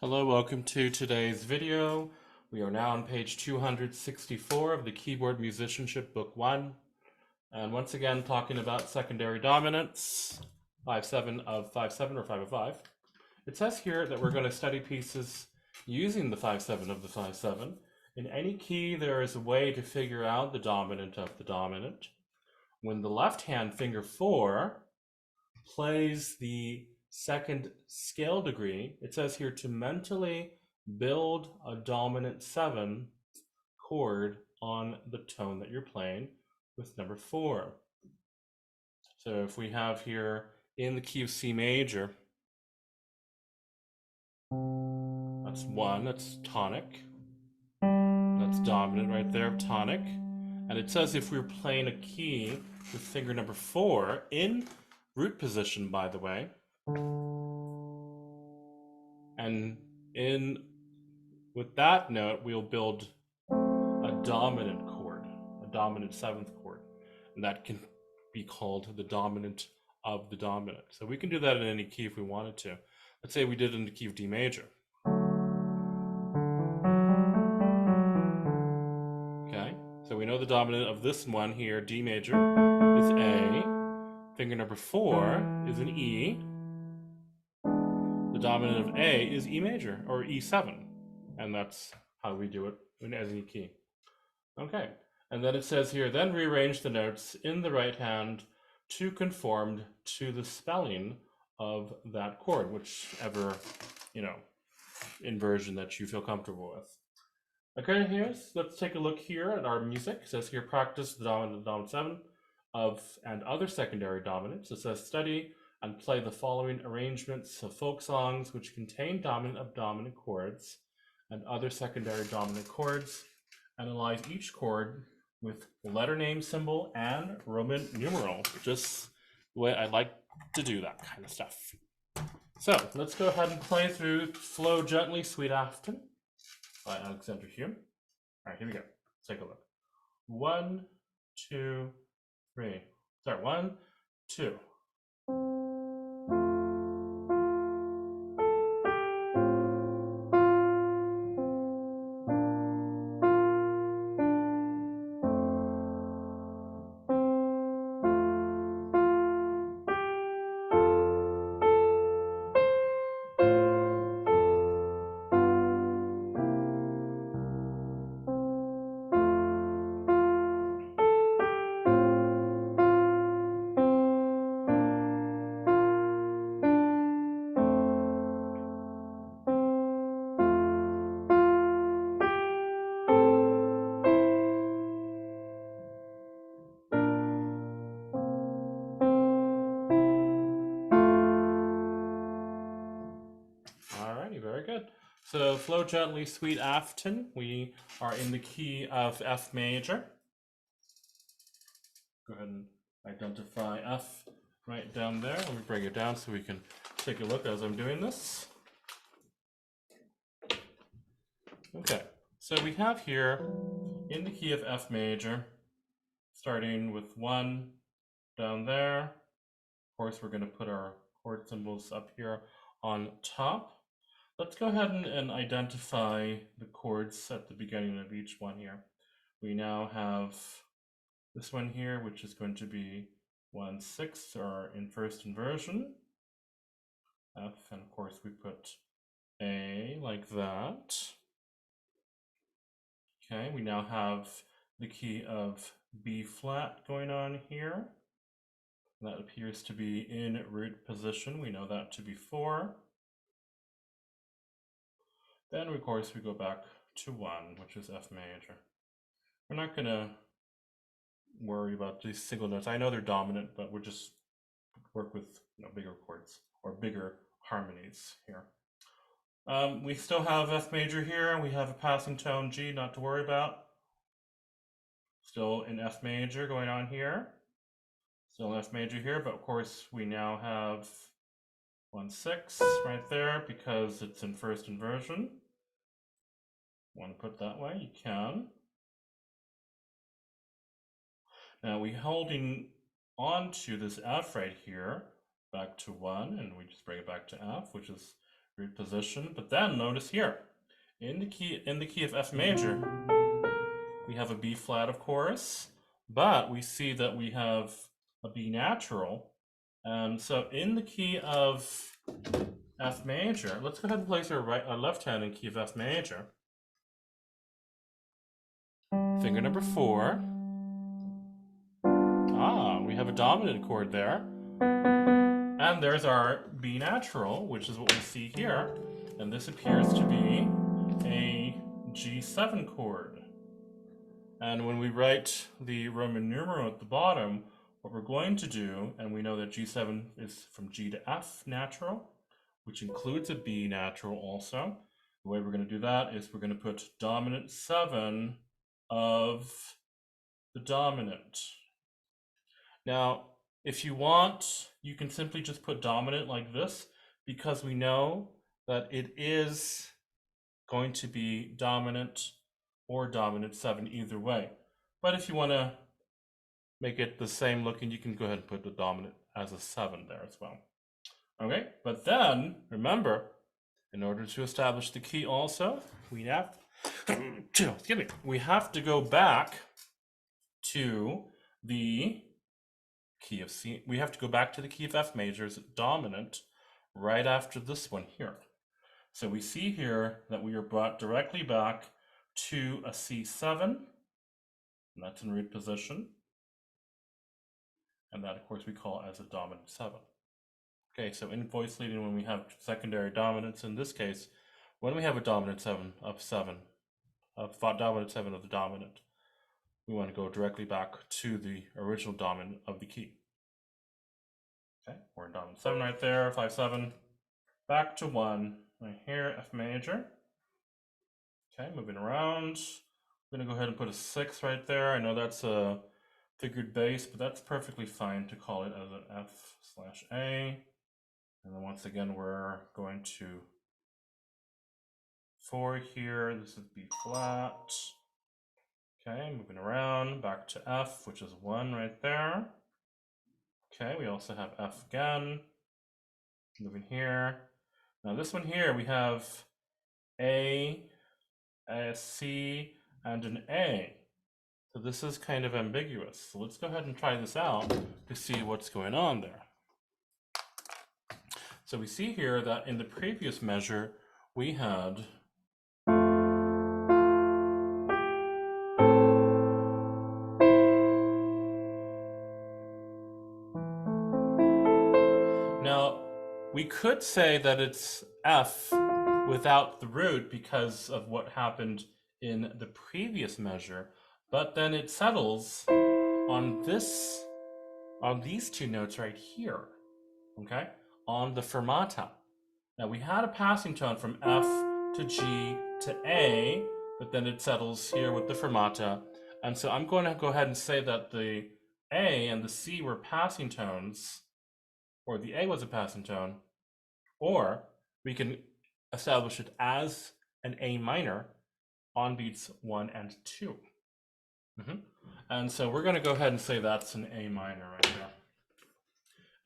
Hello, welcome to today's video. We are now on page 264 of the Keyboard Musicianship Book 1. And once again, talking about secondary dominants, 5/7 of 5/7 or 5 of 5. It says here that we're going to study pieces using the 5/7 of the 5/7. In any key, there is a way to figure out the dominant of the dominant. When the left hand finger 4 plays the second scale degree, it says here to mentally build a dominant 7 chord on the tone that you're playing with number 4. So if we have here in the key of C major, that's 1, that's tonic. That's dominant right there, tonic. And it says if we're playing a key with finger number 4 in root position, by the way, and with that note, we'll build a dominant chord, a dominant 7th chord, and that can be called the dominant of the dominant. So we can do that in any key if we wanted to. Let's say we did it in the key of D major. Okay, so we know the dominant of this one here, D major, is A. Finger number 4 is an E. The dominant of A is E major, or E7. And that's how we do it in any key. Okay, and then it says here, then rearrange the notes in the right hand to conform to the spelling of that chord, whichever, inversion that you feel comfortable with. Okay, let's take a look here at our music. It says here, practice the dominant 7 and other secondary dominants. It says study and play the following arrangements of folk songs which contain dominant of dominant chords and other secondary dominant chords. Analyze each chord with letter name, symbol, and Roman numeral. Just the way I like to do that kind of stuff. So let's go ahead and play through Flow Gently, Sweet Afton by Alexander Hume. All right, here we go. Let's take a look. 1, 2, 3. Start 1, 2. Alrighty, very good. So Flow Gently, Sweet Afton. We are in the key of F major. Go ahead and identify F right down there. Let me bring it down so we can take a look as I'm doing this. Okay, so we have here in the key of F major, starting with 1 down there. Of course, we're going to put our chord symbols up here on top. Let's go ahead and identify the chords at the beginning of each one here. We now have this one here, which is going to be 1/6, or in first inversion. F, and of course we put A like that. Okay, we now have the key of B flat going on here. That appears to be in root position. We know that to be 4. Then, of course, we go back to 1, which is F major. We're not going to worry about these single notes. I know they're dominant, but we'll just work with bigger chords or bigger harmonies here. We still have F major here. We have a passing tone G, not to worry about. Still in F major going on here. Still in F major here, but of course we now have 1/6 right there because it's in first inversion. Want to put it that way? You can. Now we're holding on to this F right here back to 1, and we just bring it back to F, which is root position. But then notice here, in the key of F major, we have a B flat, of course, but we see that we have a B natural. And so in the key of F major, let's go ahead and place our left hand in key of F major. Finger number 4. We have a dominant chord there. And there's our B natural, which is what we see here. And this appears to be a G7 chord. And when we write the Roman numeral at the bottom, what we're going to do, and we know that G7 is from G to F natural, which includes a B natural also. The way we're going to do that is we're going to put dominant 7 of the dominant. Now, if you want, you can simply just put dominant like this, because we know that it is going to be dominant or dominant 7 either way. But if you want to make it the same looking, you can go ahead and put the dominant as a 7 there as well. Okay, but then remember, in order to establish the key also, we have to go back to the key of C. We have to go back to the key of F major's dominant right after this one here. So we see here that we are brought directly back to a C7, and that's in root position. And that, of course, we call as a dominant 7. Okay, so in voice leading, when we have secondary dominants, in this case, when we have a dominant 7 of dominant 7 of the dominant, we want to go directly back to the original dominant of the key. Okay, we're in dominant 7 right there, 5, 7, back to 1, right here, F major. Okay, moving around. I'm going to go ahead and put a 6 right there. I know that's a figured bass, but that's perfectly fine to call it as an F/A. And then once again, we're going to 4 here. This is B flat. Okay, moving around, back to F, which is 1 right there. Okay, we also have F again. Moving here. Now this one here, we have A, C, and an A. So this is kind of ambiguous. So let's go ahead and try this out to see what's going on there. So we see here that in the previous measure, we had now we could say that it's F without the root because of what happened in the previous measure, but then it settles on these two notes right here, okay, on the fermata. Now we had a passing tone from F to G to A, but then it settles here with the fermata. And so I'm going to go ahead and say that the A and the C were passing tones, or the A was a passing tone, or we can establish it as an A minor on beats 1 and 2. And so we're going to go ahead and say that's an A minor right there.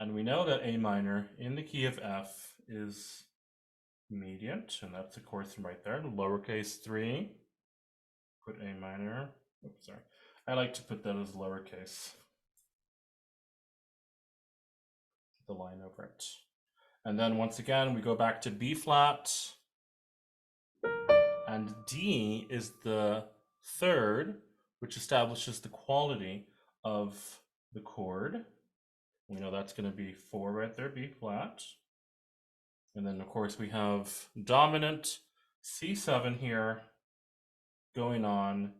And we know that A minor in the key of F is mediant, and that's of course right there, lowercase 3. Put A minor, oops, sorry. I like to put that as lowercase. The line over it. And then once again, we go back to B flat, and D is the third, which establishes the quality of the chord. We know that's going to be 4 right there, B flat. And then, of course, we have dominant C7 here going on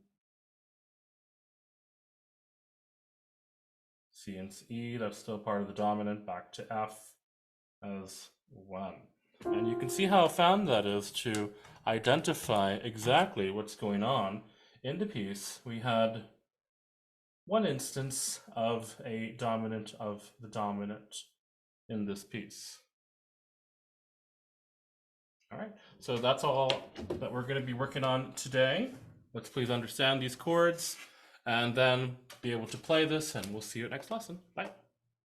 C and E. That's still part of the dominant, back to F as 1. And you can see how fun that is to identify exactly what's going on in the piece. We had one instance of a dominant of the dominant in this piece. All right, so that's all that we're going to be working on today. Let's please understand these chords and then be able to play this, and we'll see you at next lesson. Bye.